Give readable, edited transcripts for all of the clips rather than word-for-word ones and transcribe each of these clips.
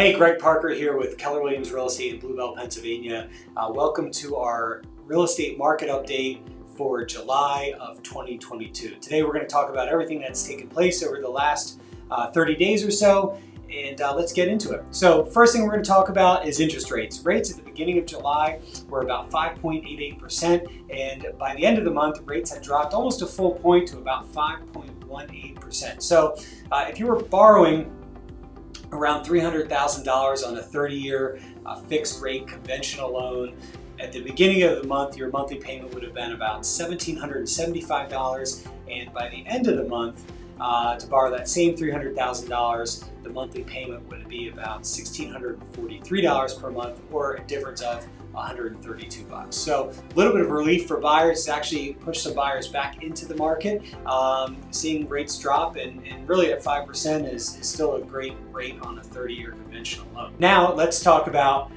Hey, Greg Parker here with Keller Williams Real Estate in Blue Bell, Pennsylvania. Welcome to our real estate market update for July of 2022. Today we're going to talk about everything that's taken place over the last 30 days or so, and let's get into it. So first thing we're going to talk about is interest rates. Rates at the beginning of July were about 5.88%, and by the end of the month, rates had dropped almost a full point to about 5.18%. So if you were borrowing around $300,000 on a 30-year fixed rate conventional loan, at the beginning of the month, your monthly payment would have been about $1,775, and by the end of the month, to borrow that same $300,000, the monthly payment would be about $1,643 per month, or a difference of $132. So a little bit of relief for buyers. It's actually pushed some buyers back into the market. Seeing rates drop and really at 5% is still a great rate on a 30-year conventional loan. Now let's talk about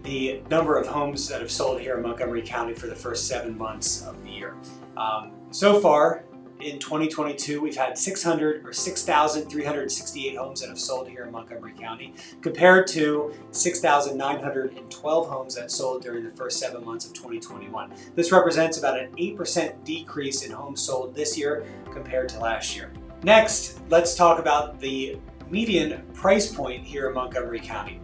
the number of homes that have sold here in Montgomery County for the first 7 months of the year. So far, in 2022, we've had 6,368 homes that have sold here in Montgomery County, compared to 6,912 homes that sold during the first 7 months of 2021. This represents about an 8% decrease in homes sold this year compared to last year. Next, let's talk about the median price point here in Montgomery County.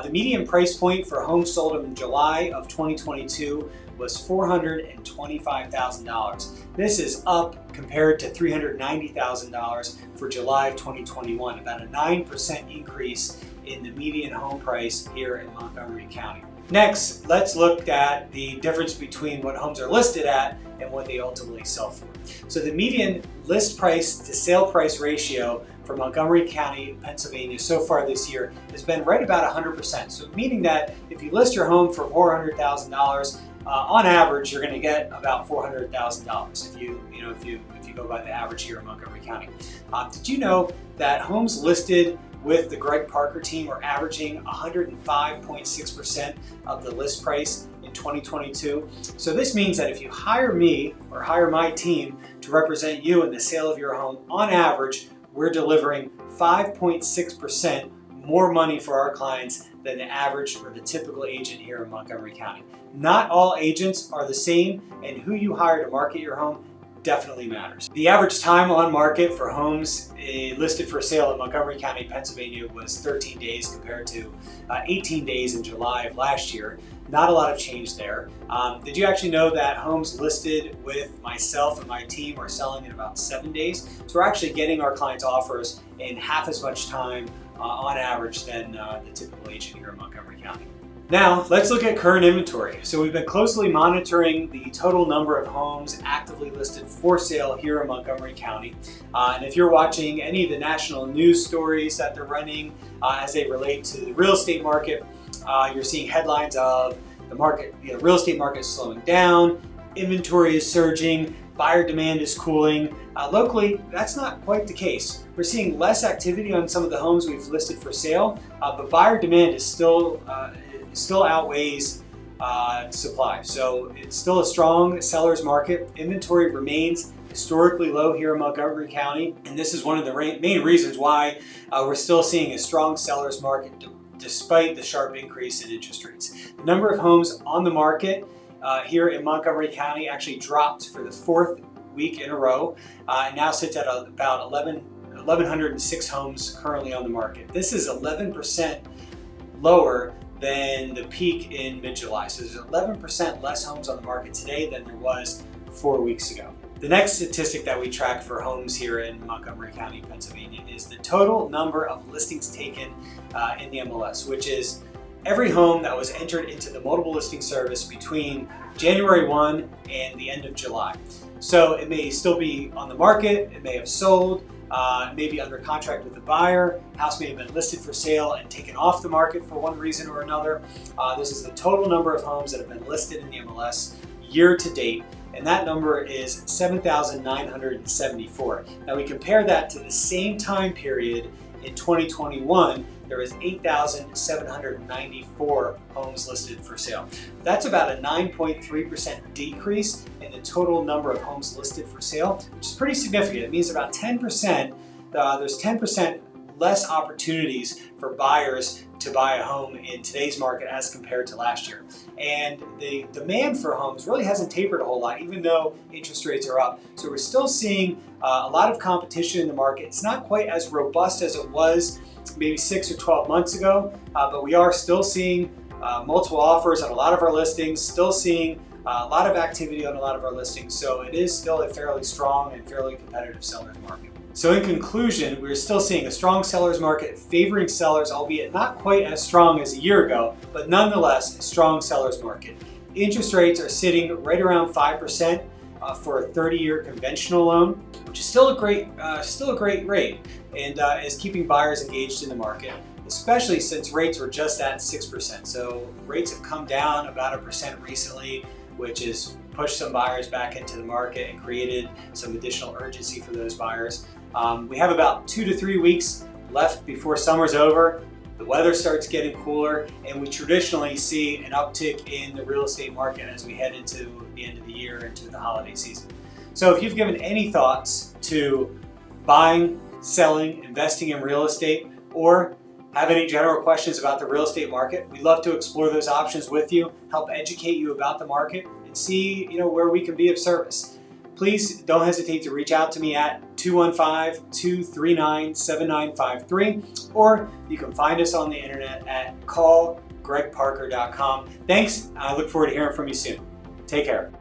The median price point for homes sold in July of 2022 was $425,000. This is up compared to $390,000 for July of 2021, about a 9% increase in the median home price here in Montgomery County. Next, let's look at the difference between what homes are listed at and what they ultimately sell for. So the median list price to sale price ratio for Montgomery County, Pennsylvania so far this year has been right about 100%. So meaning that if you list your home for $400,000, on average, you're going to get about $400,000 if you go by the average here in Montgomery County. Did you know that homes listed with the Greg Parker team are averaging 105.6% of the list price in 2022? So this means that if you hire me or hire my team to represent you in the sale of your home, on average, we're delivering 5.6% more money for our clients than the average or the typical agent here in Montgomery County. Not all agents are the same, and who you hire to market your home definitely matters. The average time on market for homes listed for sale in Montgomery County, Pennsylvania was 13 days compared to 18 days in July of last year. Not a lot of change there. Did you actually know that homes listed with myself and my team are selling in about 7 days? So we're actually getting our clients offers in half as much time on average than the typical agent here in Montgomery County. Now, let's look at current inventory. So we've been closely monitoring the total number of homes actively listed for sale here in Montgomery County. And if you're watching any of the national news stories that they're running as they relate to the real estate market, you're seeing headlines of the market, real estate market is slowing down, inventory is surging, buyer demand is cooling. Locally, that's not quite the case. We're seeing less activity on some of the homes we've listed for sale, but buyer demand is still outweighs supply. So it's still a strong seller's market. Inventory remains historically low here in Montgomery County, and this is one of the main reasons why we're still seeing a strong seller's market despite the sharp increase in interest rates. The number of homes on the market here in Montgomery County actually dropped for the 4th week in a row, and now sits at about 1,106 homes currently on the market. This is 11% lower than the peak in mid-July. So there's 11% less homes on the market today than there was 4 weeks ago. The next statistic that we track for homes here in Montgomery County, Pennsylvania, is the total number of listings taken in the MLS, which is every home that was entered into the multiple listing service between January 1 and the end of July. So it may still be on the market, it may have sold, maybe under contract with the buyer, house may have been listed for sale and taken off the market for one reason or another. This is the total number of homes that have been listed in the MLS year to date, and that number is 7,974. Now we compare that to the same time period in 2021, there was 8,794 homes listed for sale. That's about a 9.3% decrease in the total number of homes listed for sale, which is pretty significant. It means about 10%, there's 10% less opportunities for buyers to buy a home in today's market as compared to last year. And the demand for homes really hasn't tapered a whole lot, even though interest rates are up. So we're still seeing a lot of competition in the market. It's not quite as robust as it was maybe 6 or 12 months ago, but we are still seeing multiple offers on a lot of our listings, still seeing a lot of activity on a lot of our listings. So it is still a fairly strong and fairly competitive seller's market. So in conclusion, we're still seeing a strong seller's market favoring sellers, albeit not quite as strong as a year ago, but nonetheless a strong seller's market. Interest rates are sitting right around 5% for a 30-year conventional loan, which is still a great rate, and is keeping buyers engaged in the market, especially since rates were just at 6%. So rates have come down about 1% recently, which has pushed some buyers back into the market and created some additional urgency for those buyers. We have about 2 to 3 weeks left before summer's over. The weather starts getting cooler, and we traditionally see an uptick in the real estate market as we head into the end of the year, into the holiday season. So if you've given any thoughts to buying, selling, investing in real estate, or have any general questions about the real estate market, we'd love to explore those options with you, help educate you about the market, and see where we can be of service. Please don't hesitate to reach out to me at 215-239-7953, or you can find us on the internet at callgregparker.com. Thanks. I look forward to hearing from you soon. Take care.